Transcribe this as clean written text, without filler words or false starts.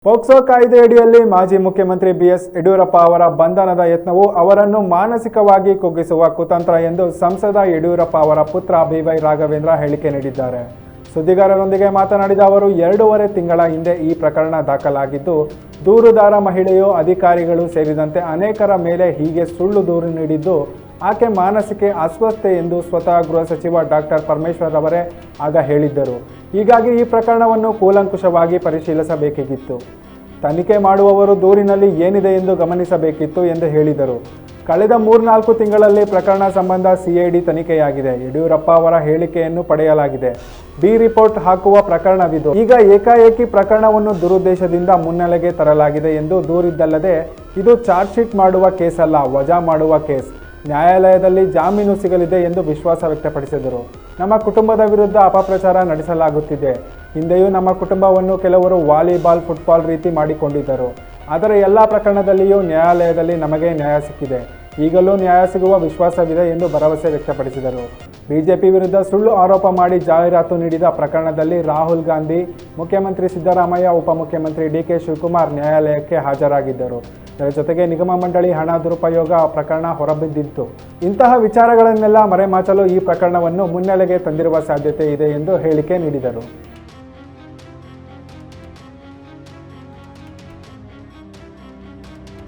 POCSO ಕಾಯ್ದೆಯಡಿಯಲ್ಲಿ ಮಾಜಿ ಮುಖ್ಯಮಂತ್ರಿ BS Yediyurappa ಅವರ ಬಂಧನದ ಯತ್ನವು ಅವರನ್ನು ಮಾನಸಿಕವಾಗಿ ಕುಗ್ಗಿಸುವ ಕುತಂತ್ರ ಎಂದು ಸಂಸದ ಯಡಿಯೂರಪ್ಪ ಅವರ ಪುತ್ರ ಬಿವೈ ರಾಘವೇಂದ್ರ ಹೇಳಿಕೆ ನೀಡಿದ್ದಾರೆ. ಸುದ್ದಿಗಾರರೊಂದಿಗೆ ಮಾತನಾಡಿದ ಅವರು 2.5 ತಿಂಗಳ ಹಿಂದೆ ಈ ಪ್ರಕರಣ ದಾಖಲಾಗಿದ್ದು, ದೂರುದಾರ ಮಹಿಳೆಯು ಅಧಿಕಾರಿಗಳು ಸೇರಿದಂತೆ ಅನೇಕರ ಮೇಲೆ ಹೀಗೆ ಸುಳ್ಳು ದೂರು ನೀಡಿದ್ದು ಆಕೆ ಮಾನಸಿಕ ಅಸ್ವಸ್ಥೆ ಎಂದು ಸ್ವತಃ ಗೃಹ ಸಚಿವ ಡಾಕ್ಟರ್ ಪರಮೇಶ್ವರ್ ಅವರೇ ಆಗ ಹೇಳಿದ್ದರು. ಹೀಗಾಗಿ ಈ ಪ್ರಕರಣವನ್ನು ಕೂಲಂಕುಷವಾಗಿ ಪರಿಶೀಲಿಸಬೇಕಿತ್ತು. ತನಿಖೆ ಮಾಡುವವರು ದೂರಿನಲ್ಲಿ ಏನಿದೆ ಎಂದು ಗಮನಿಸಬೇಕಿತ್ತು ಎಂದು ಹೇಳಿದರು. ಕಳೆದ 3-4 ತಿಂಗಳಲ್ಲಿ ಪ್ರಕರಣ ಸಂಬಂಧ ಸಿಐಡಿ ತನಿಖೆಯಾಗಿದೆ. ಯಡಿಯೂರಪ್ಪ ಅವರ ಹೇಳಿಕೆಯನ್ನು ಪಡೆಯಲಾಗಿದೆ. ಬಿ ರಿಪೋರ್ಟ್ ಹಾಕುವ ಪ್ರಕರಣವಿದು. ಈಗ ಏಕಾಏಕಿ ಪ್ರಕರಣವನ್ನು ದುರುದ್ದೇಶದಿಂದ ಮುನ್ನೆಲೆಗೆ ತರಲಾಗಿದೆ ಎಂದು ದೂರಿದ್ದಲ್ಲದೆ, ಇದು ಚಾರ್ಜ್ ಶೀಟ್ ಮಾಡುವ ಕೇಸಲ್ಲ, ವಜಾ ಮಾಡುವ ಕೇಸ್. ನ್ಯಾಯಾಲಯದಲ್ಲಿ ಜಾಮೀನು ಸಿಗಲಿದೆ ಎಂದು ವಿಶ್ವಾಸ ವ್ಯಕ್ತಪಡಿಸಿದರು. ನಮ್ಮ ಕುಟುಂಬದ ವಿರುದ್ಧ ಅಪಪ್ರಚಾರ ನಡೆಸಲಾಗುತ್ತಿದೆ. ಹಿಂದೆಯೂ ನಮ್ಮ ಕುಟುಂಬವನ್ನು ಕೆಲವರು ವಾಲಿಬಾಲ್, ಫುಟ್ಬಾಲ್ ರೀತಿ ಮಾಡಿಕೊಂಡಿದ್ದರು. ಆದರೆ ಎಲ್ಲ ಪ್ರಕರಣದಲ್ಲಿಯೂ ನ್ಯಾಯಾಲಯದಲ್ಲಿ ನಮಗೆ ನ್ಯಾಯ ಸಿಕ್ಕಿದೆ. ಈಗಲೂ ನ್ಯಾಯ ಸಿಗುವ ವಿಶ್ವಾಸವಿದೆ ಎಂದು ಭರವಸೆ ವ್ಯಕ್ತಪಡಿಸಿದರು. ಬಿಜೆಪಿ ವಿರುದ್ಧ ಸುಳ್ಳು ಆರೋಪ ಮಾಡಿ ಜಾಹೀರಾತು ನೀಡಿದ ಪ್ರಕರಣದಲ್ಲಿ ರಾಹುಲ್ ಗಾಂಧಿ, ಮುಖ್ಯಮಂತ್ರಿ ಸಿದ್ದರಾಮಯ್ಯ, ಉಪಮುಖ್ಯಮಂತ್ರಿ ಡಿಕೆ ಶಿವಕುಮಾರ್ ನ್ಯಾಯಾಲಯಕ್ಕೆ ಹಾಜರಾಗಿದ್ದರು. ಇದರ ಜೊತೆಗೆ ನಿಗಮ ಮಂಡಳಿ ಹಣ ದುರುಪಯೋಗ ಪ್ರಕರಣ ಹೊರಬಿದ್ದಿತ್ತು. ಇಂತಹ ವಿಚಾರಗಳನ್ನೆಲ್ಲ ಮರೆಮಾಚಲು ಈ ಪ್ರಕರಣವನ್ನು ಮುನ್ನೆಲೆಗೆ ತಂದಿರುವ ಸಾಧ್ಯತೆ ಇದೆ ಎಂದು ಹೇಳಿಕೆ ನೀಡಿದರು.